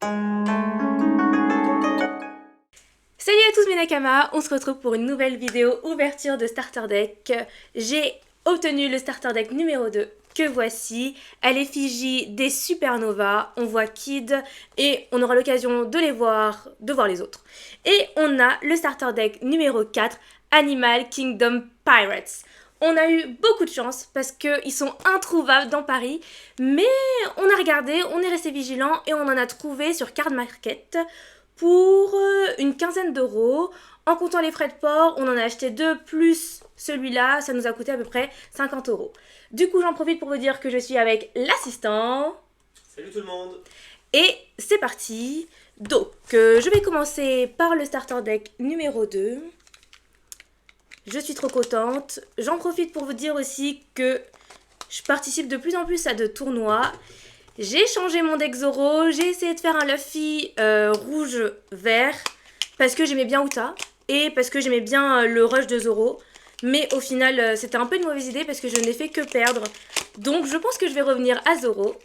Salut à tous mes nakamas, on se retrouve pour une nouvelle vidéo ouverture de Starter Deck. J'ai obtenu le Starter Deck numéro 2 que voici, à l'effigie des supernovas, on voit Kid et on aura l'occasion de voir les autres. Et on a le Starter Deck numéro 4, Animal Kingdom Pirates. On a eu beaucoup de chance parce qu'ils sont introuvables dans Paris, mais on a regardé, on est resté vigilant et on en a trouvé sur Card Market pour une quinzaine d'euros. En comptant les frais de port, on en a acheté deux plus celui-là, ça nous a coûté à peu près 50 euros. Du coup, j'en profite pour vous dire que je suis avec l'assistant. Salut tout le monde. Et c'est parti. Donc, je vais commencer par le starter deck numéro 2. Je suis trop contente. J'en profite pour vous dire aussi que je participe de plus en plus à de tournois. J'ai changé mon deck Zoro, j'ai essayé de faire un Luffy rouge-vert parce que j'aimais bien Uta et parce que j'aimais bien le rush de Zoro. Mais au final, c'était un peu une mauvaise idée parce que je n'ai fait que perdre. Donc je pense que je vais revenir à Zoro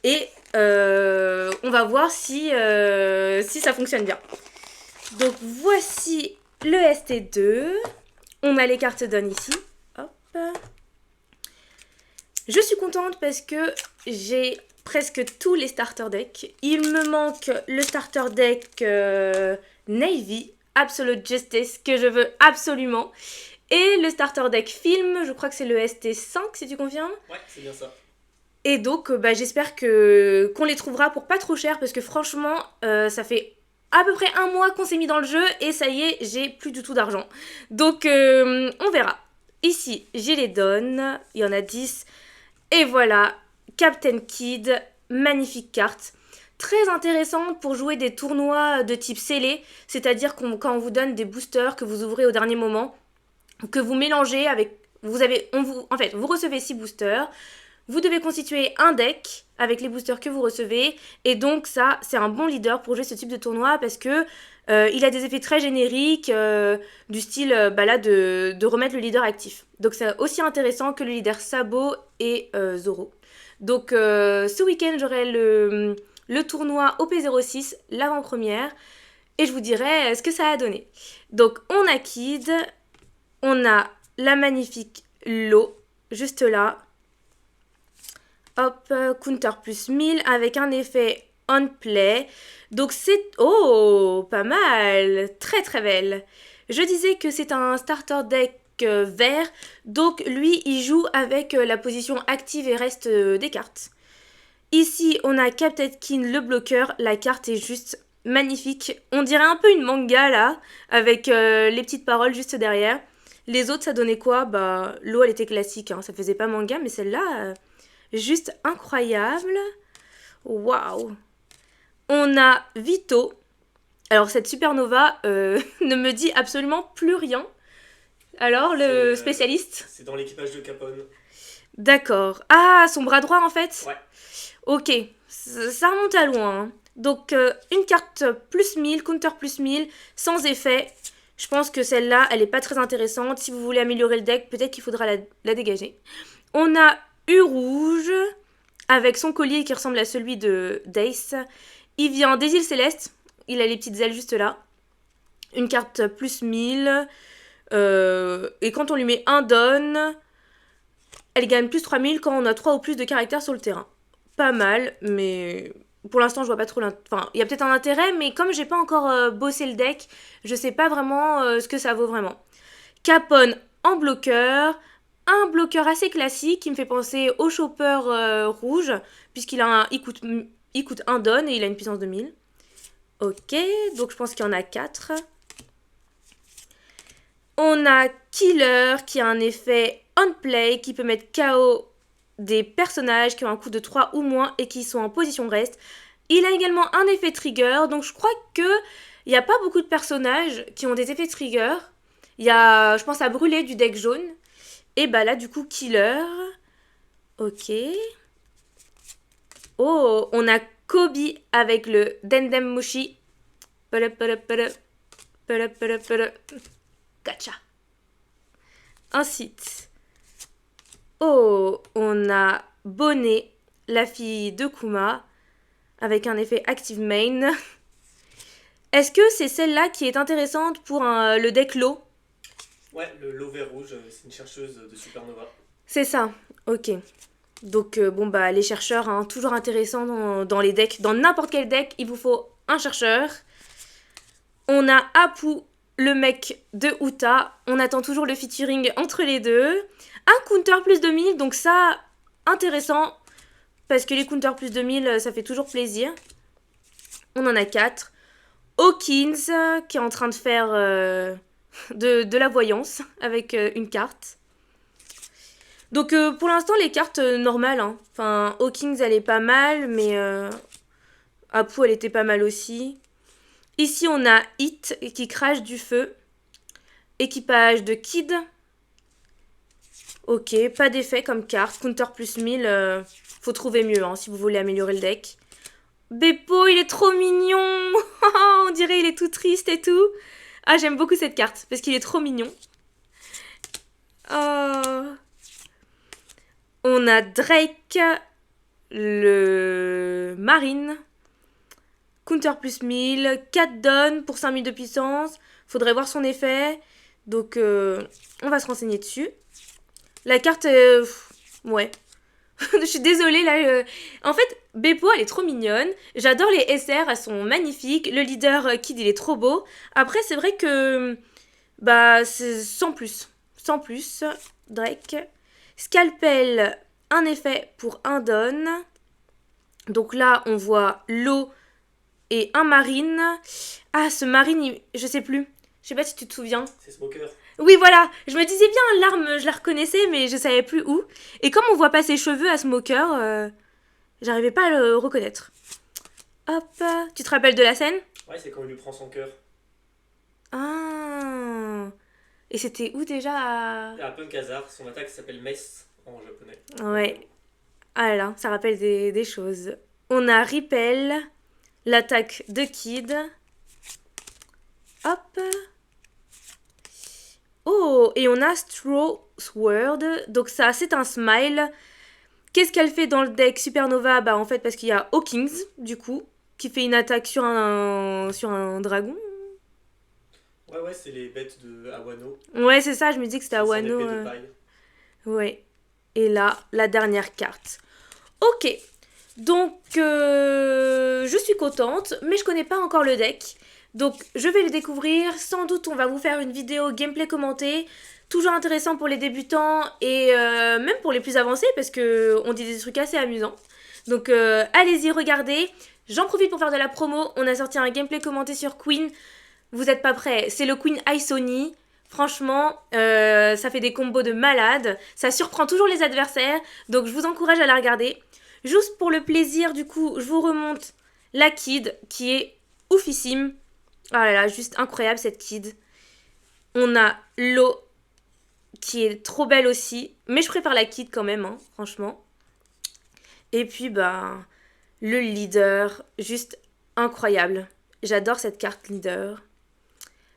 et on va voir si ça fonctionne bien. Donc voici le ST2. On a les cartes données ici. Hop. Je suis contente parce que j'ai presque tous les starter decks. Il me manque le starter deck Navy, Absolute Justice, que je veux absolument. Et le starter deck film, je crois que c'est le ST5 si tu confirmes. Ouais, c'est bien ça. Et donc j'espère qu'on les trouvera pour pas trop cher parce que franchement ça fait à peu près un mois qu'on s'est mis dans le jeu et ça y est, j'ai plus du tout d'argent. Donc on verra. Ici, j'ai les donnes, il y en a 10. Et voilà, Captain Kid, magnifique carte. Très intéressante pour jouer des tournois de type scellé, c'est-à-dire quand on vous donne des boosters que vous ouvrez au dernier moment, que vous mélangez avec... En fait, vous recevez 6 boosters, vous devez constituer un deck avec les boosters que vous recevez, et donc ça, c'est un bon leader pour jouer ce type de tournoi parce que il a des effets très génériques, du style là, de remettre le leader actif. Donc c'est aussi intéressant que le leader Sabo et Zoro. Donc ce week-end, j'aurai le tournoi OP06, l'avant-première, et je vous dirai ce que ça a donné. Donc on a Kid, on a la magnifique Lo, juste là. Hop, counter plus 1000 avec un effet on play. Donc c'est... Oh, pas mal. Très très belle. Je disais que c'est un starter deck vert. Donc lui, il joue avec la position active et reste des cartes. Ici, on a Captain Kin, le bloqueur. La carte est juste magnifique. On dirait un peu une manga là, avec les petites paroles juste derrière. Les autres, ça donnait quoi? Bah, l'eau, elle était classique, hein, ça faisait pas manga, mais celle-là, juste incroyable. Waouh. On a Vito. Alors, cette supernova ne me dit absolument plus rien. Alors, le spécialiste? C'est dans l'équipage de Capone. D'accord. Ah, son bras droit, en fait? Ouais. Ok, ça remonte à loin, hein. Donc, une carte plus 1000, counter plus 1000, sans effet. Je pense que celle-là, elle est pas très intéressante. Si vous voulez améliorer le deck, peut-être qu'il faudra la dégager. On a U rouge, avec son collier qui ressemble à celui de d'Ace. Il vient des îles Célestes. Il a les petites ailes juste là. Une carte plus 1000. Et quand on lui met un don, elle gagne plus 3000 quand on a 3 ou plus de caractères sur le terrain. Pas mal, mais pour l'instant, je vois pas trop Enfin, il y a peut-être un intérêt, mais comme j'ai pas encore bossé le deck, je sais pas vraiment ce que ça vaut vraiment. Capone en bloqueur. Un bloqueur assez classique qui me fait penser au chopper rouge, il coûte un don et il a une puissance de 1000. Ok, donc je pense qu'il y en a 4. On a Killer qui a un effet on play qui peut mettre KO des personnages qui ont un coût de 3 ou moins et qui sont en position reste. Il a également un effet trigger, donc je crois que il n'y a pas beaucoup de personnages qui ont des effets trigger. Il y a, je pense à Brûler du deck jaune. Et bah là, du coup, Killer. Ok. Oh, on a Kobe avec le Dendem Mushi. Gacha. Ensuite, oh, on a Bonnet, la fille de Kuma. avec un effet Active Main. Est-ce que c'est celle-là qui est intéressante pour le deck Low? Ouais, le Lover rouge, c'est une chercheuse de Supernova. C'est ça, ok. Donc bon bah les chercheurs, hein, toujours intéressants dans les decks. Dans n'importe quel deck, il vous faut un chercheur. On a Apu, le mec de Uta. On attend toujours le featuring entre les deux. Un counter plus 2000, donc ça, intéressant. Parce que les counters plus 2000, ça fait toujours plaisir. On en a 4. Hawkins, qui est en train de faire de la voyance avec une carte. Donc pour l'instant, les cartes normales. Hein. Enfin, Hawkins, elle est pas mal, mais Apu, elle était pas mal aussi. Ici, on a Hit qui crache du feu. Équipage de Kid. Ok, pas d'effet comme carte. Counter plus 1000, faut trouver mieux hein, si vous voulez améliorer le deck. Beppo, il est trop mignon. On dirait il est tout triste et tout. Ah, j'aime beaucoup cette carte parce qu'il est trop mignon. Oh. On a Drake, le Marine. Counter plus 1000. 4 donnes pour 5000 de puissance. Faudrait voir son effet. Donc, on va se renseigner dessus. La carte, ouais. Je suis désolée là. En fait, Beppo, elle est trop mignonne. J'adore les SR, elles sont magnifiques. Le leader Kid, il est trop beau. Après, c'est vrai que bah c'est sans plus. Sans plus. Drake. Scalpel, un effet pour un don. Donc là, on voit l'eau et un marine. Ah, ce marine, je sais plus. Je sais pas si tu te souviens. C'est Smoker. Oui, voilà, je me disais bien, l'arme, je la reconnaissais, mais je savais plus où. Et comme on voit pas ses cheveux à Smoker, j'arrivais pas à le reconnaître. Hop, tu te rappelles de la scène? Ouais, c'est quand il lui prend son cœur. Ah. Et c'était où déjà? À Punk Hazard, son attaque s'appelle Mess en japonais. Ouais, ah là, ça rappelle des choses. On a Ripel, l'attaque de Kid. Hop. Oh, et on a Straw Sword. Donc ça, c'est un smile. Qu'est-ce qu'elle fait dans le deck Supernova? Bah en fait, parce qu'il y a Hawkins, du coup, qui fait une attaque sur un dragon. Ouais, c'est les bêtes de Awano. Ouais, c'est ça, je me dis que c'était C'est son Awano. épée de paille. Ouais. Et là, la dernière carte. Ok. Donc, je suis contente, mais je connais pas encore le deck. Donc, je vais le découvrir. Sans doute, on va vous faire une vidéo gameplay commentée. Toujours intéressant pour les débutants et même pour les plus avancés parce que on dit des trucs assez amusants. Donc, allez-y, regardez. J'en profite pour faire de la promo. On a sorti un gameplay commenté sur Queen. Vous êtes pas prêts? C'est le Queen Isoni. Franchement, ça fait des combos de malade. Ça surprend toujours les adversaires. Donc, je vous encourage à la regarder. Juste pour le plaisir, du coup, je vous remonte la Kid qui est oufissime. Oh là là, juste incroyable cette Kid. On a l'eau qui est trop belle aussi. Mais je préfère la Kid quand même, hein, franchement. Et puis, bah, le leader, juste incroyable. J'adore cette carte leader.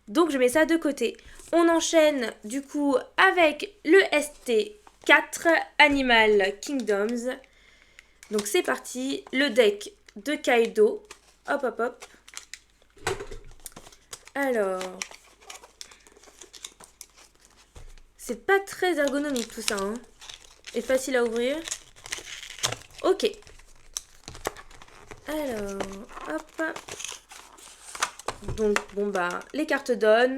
Donc, je mets ça de côté. On enchaîne, du coup, avec le ST4 Animal Kingdoms. Donc, c'est parti. Le deck de Kaido. Hop, hop, hop. Alors, c'est pas très ergonomique tout ça, hein. Et facile à ouvrir. Ok. Alors, hop. Donc, bon bah, les cartes donnent.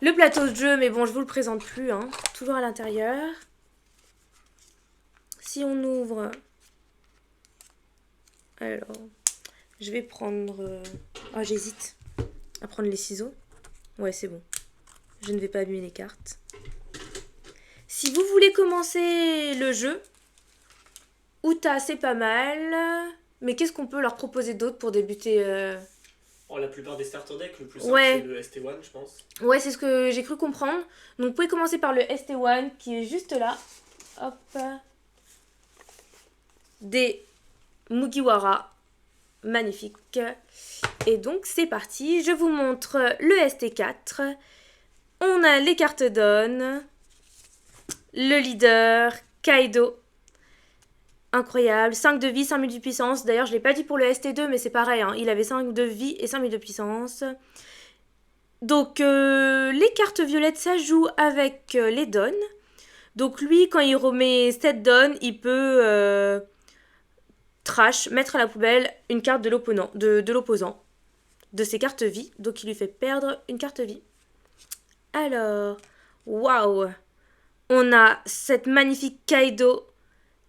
Le plateau de jeu, mais bon, je vous le présente plus, hein. Toujours à l'intérieur. Si on ouvre... Alors, je vais prendre... Oh, j'hésite à prendre les ciseaux. Ouais, c'est bon. Je ne vais pas abîmer les cartes. Si vous voulez commencer le jeu, Uta, c'est pas mal. Mais qu'est-ce qu'on peut leur proposer d'autre pour débuter Oh, la plupart des starter decks, le plus simple, Ouais. c'est le ST1, je pense. Ouais, c'est ce que j'ai cru comprendre. Donc, vous pouvez commencer par le ST1 qui est juste là. Hop. Des Mugiwara. Magnifique. Et donc, c'est parti. Je vous montre le ST4. On a les cartes d'On. Le leader, Kaido. Incroyable. 5 de vie, 5000 de puissance. D'ailleurs, je l'ai pas dit pour le ST2, mais c'est pareil. Hein. Il avait 5 de vie et 5000 de puissance. Donc, les cartes violettes, ça joue avec les dons. Donc, lui, quand il remet 7 dons, il peut trash, mettre à la poubelle une carte de l'opposant. De ses cartes vie. Donc, il lui fait perdre une carte vie. Alors, waouh! On a cette magnifique Kaido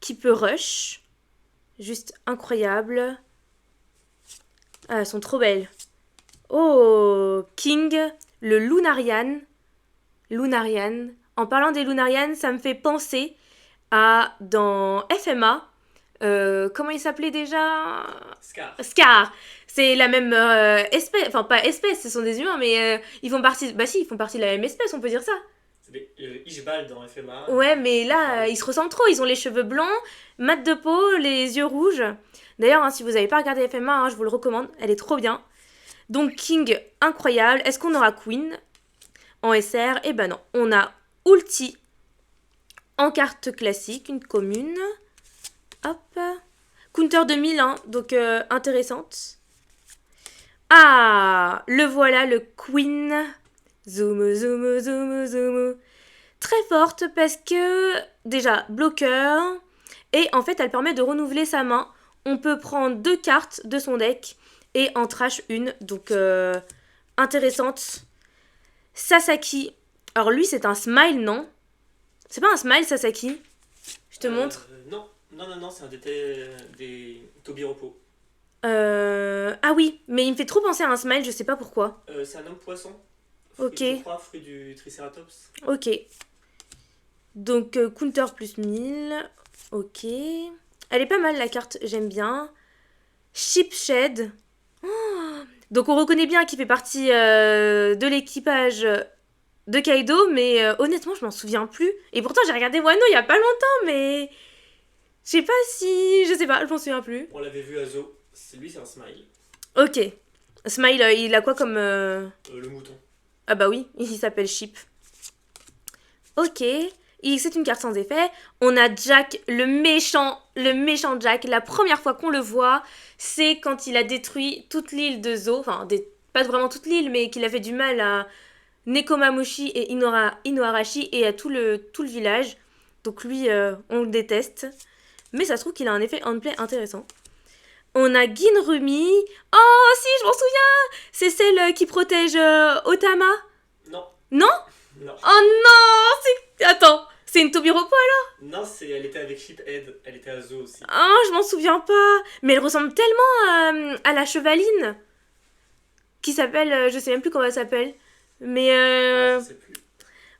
qui peut rush. Juste incroyable. Ah, elles sont trop belles. Oh, King, le Lunarian. Lunarian. En parlant des Lunarian, ça me fait penser à dans FMA. Comment il s'appelait déjà? Scar. Scar. C'est la même espèce. Enfin, pas espèce, ce sont des humains, mais ils font partie. Bah si, ils font partie de la même espèce, on peut dire ça. C'est des Ishbal dans FMA. Ouais, mais là, ils se ressemblent trop. Ils ont les cheveux blancs, mat de peau, les yeux rouges. D'ailleurs, hein, si vous n'avez pas regardé FMA, hein, je vous le recommande. Elle est trop bien. Donc, King, incroyable. Est-ce qu'on aura Queen en SR? Eh ben non. On a Ulti en carte classique, une commune. Hop. Counter 2000, hein, donc intéressante. Ah, le voilà, le Queen. Zoom, zoom, zoom, zoom. Très forte parce que, déjà, bloqueur. Et en fait, elle permet de renouveler sa main. On peut prendre 2 cartes de son deck et en trash une. Donc, intéressante. Sasaki. Alors, lui, c'est un smile, non? C'est pas un smile, Sasaki? Je te montre. Non, c'est un des Tobiropo. Ah oui, mais il me fait trop penser à un smile, je sais pas pourquoi. C'est un homme poisson. Ok. Je crois, fruit du Triceratops. Ok. Donc, counter plus 1000. Ok. Elle est pas mal, la carte, j'aime bien. Shipshed. Oh, donc, on reconnaît bien qu'il fait partie de l'équipage de Kaido, mais honnêtement, je m'en souviens plus. Et pourtant, j'ai regardé Wano il y a pas longtemps, mais... Je sais pas si... Je sais pas, je m'en souviens plus. On l'avait vu à Zo. Lui, c'est un smile. Ok. Smile, il a quoi comme... Le mouton. Ah bah oui, il s'appelle Ship. Ok. C'est une carte sans effet. On a Jack, le méchant Jack. La première fois qu'on le voit, c'est quand il a détruit toute l'île de Zo. Enfin, pas vraiment toute l'île, mais qu'il a fait du mal à Nekomamushi et Inoharashi et à tout le village. Donc lui, on le déteste. Mais ça se trouve qu'il a un effet on-play intéressant. On a Ginrumi. Oh, si, je m'en souviens. C'est celle qui protège Otama. Non. Non? Non. Oh non, Attends, c'est une Tobiropo alors? Non, elle était avec Shiphead. Elle était à Zo aussi. Oh, je m'en souviens pas. Mais elle ressemble tellement à la chevaline. Qui s'appelle... je sais même plus comment elle s'appelle. Mais Je sais plus.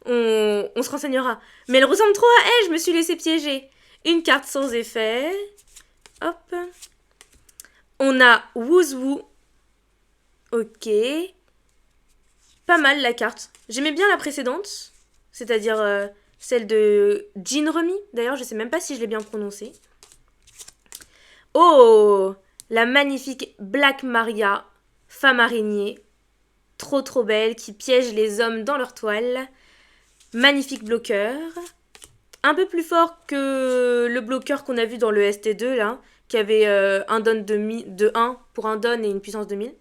on se renseignera. Mais elle ressemble trop à elle, je me suis laissée piéger. Une carte sans effet. Hop. On a Woozwoo. Ok. Pas mal la carte. J'aimais bien la précédente. C'est-à-dire celle de Jinrumi. D'ailleurs, je sais même pas si je l'ai bien prononcée. Oh, la magnifique Black Maria, femme araignée. Trop trop belle, qui piège les hommes dans leur toile. Magnifique bloqueur. Un peu plus fort que le bloqueur qu'on a vu dans le ST2 là, qui avait un don de 1 pour un don et une puissance de 1000.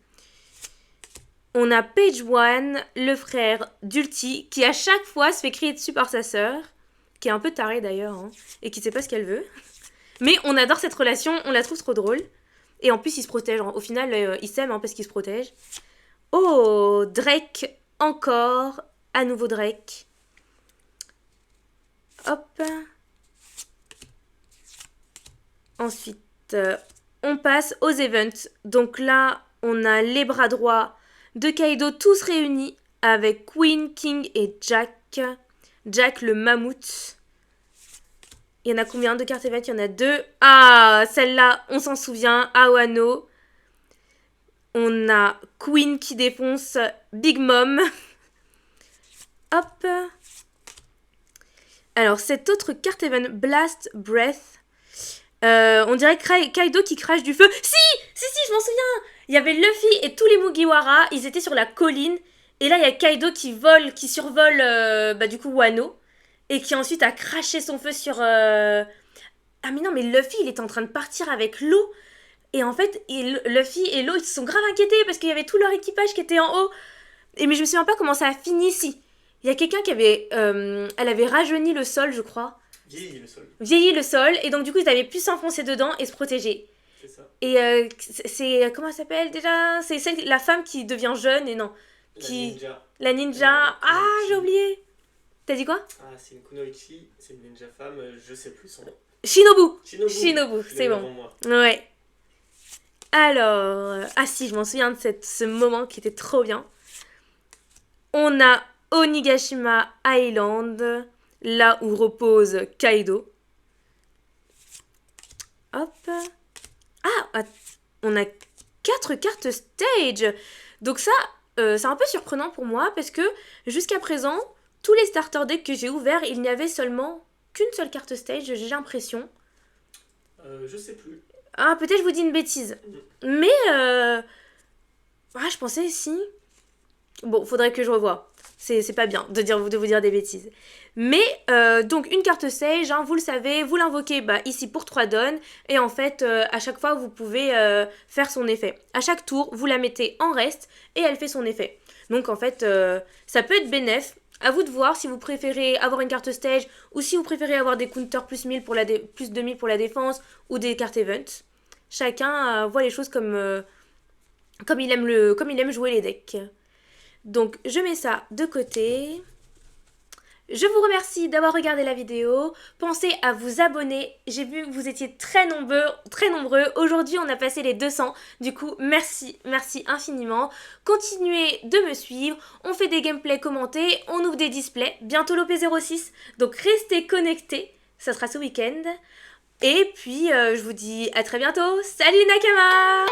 On a Page One, le frère d'Ulti, qui à chaque fois se fait crier dessus par sa sœur, qui est un peu tarée d'ailleurs, hein, et qui sait pas ce qu'elle veut. Mais on adore cette relation, on la trouve trop drôle. Et en plus, ils se protègent. Au final, ils s'aiment hein, parce qu'ils se protègent. Oh, Drake, encore. À nouveau Drake. Hop. Ensuite, on passe aux events. Donc là, on a les bras droits de Kaido tous réunis avec Queen, King et Jack. Jack le mammouth. Il y en a combien de cartes event? Il y en a 2. Ah, celle-là, on s'en souvient. Awano. On a Queen qui défonce Big Mom. Hop. Alors, cette autre carte event, Blast Breath. On dirait Kaido qui crache du feu. Si, je m'en souviens. Il y avait Luffy et tous les Mugiwara. Ils étaient sur la colline. Et là, il y a Kaido qui survole du coup Wano. Et qui ensuite a craché son feu sur... Ah mais non, mais Luffy, il était en train de partir avec l'eau. Et en fait, Luffy et l'eau, ils se sont grave inquiétés parce qu'il y avait tout leur équipage qui était en haut. Et mais je me souviens pas comment ça a fini ici. Il y a quelqu'un qui avait... elle avait rajeuni le sol, je crois. Vieilli le sol. Vieilli le sol. Et donc du coup, ils avaient pu s'enfoncer dedans et se protéger. C'est ça. Et c'est... Comment elle s'appelle déjà? C'est la femme qui devient jeune et non. La ninja. La ninja... Ah, Kunoichi. j'ai oublié. T'as dit quoi? Ah, c'est une Kunoichi, c'est une ninja femme, je sais plus son nom. Shinobu. Shinobu. Shinobu, Je l'ai c'est eu bon. avant moi. Ouais. Alors... Ah si, je m'en souviens de ce moment qui était trop bien. On a Onigashima Island, là où repose Kaido. Hop. Ah, on a 4 cartes stage. Donc ça, c'est un peu surprenant pour moi parce que jusqu'à présent, tous les starter decks que j'ai ouverts, il n'y avait seulement qu'une seule carte stage, j'ai l'impression. Je sais plus. Ah, peut-être je vous dis une bêtise. Mais, je pensais si. Bon, faudrait que je revoie. C'est pas bien de vous dire des bêtises. Mais, donc, une carte sage, hein, vous le savez, vous l'invoquez ici pour 3 dons. Et en fait, à chaque fois, vous pouvez faire son effet. À chaque tour, vous la mettez en reste et elle fait son effet. Donc, en fait, ça peut être bénéf. À vous de voir si vous préférez avoir une carte stage ou si vous préférez avoir des counters plus 1000 pour plus 2000 pour la défense ou des cartes event. Chacun voit les choses comme il aime jouer les decks. Donc je mets ça de côté. Je vous remercie d'avoir regardé la vidéo. Pensez à vous abonner. J'ai vu que vous étiez très nombreux. Aujourd'hui, on a passé les 200. Du coup, merci infiniment. Continuez de me suivre. On fait des gameplays commentés. On ouvre des displays. Bientôt l'OP06. Donc, restez connectés. Ça sera ce week-end. Et puis, je vous dis à très bientôt. Salut Nakama!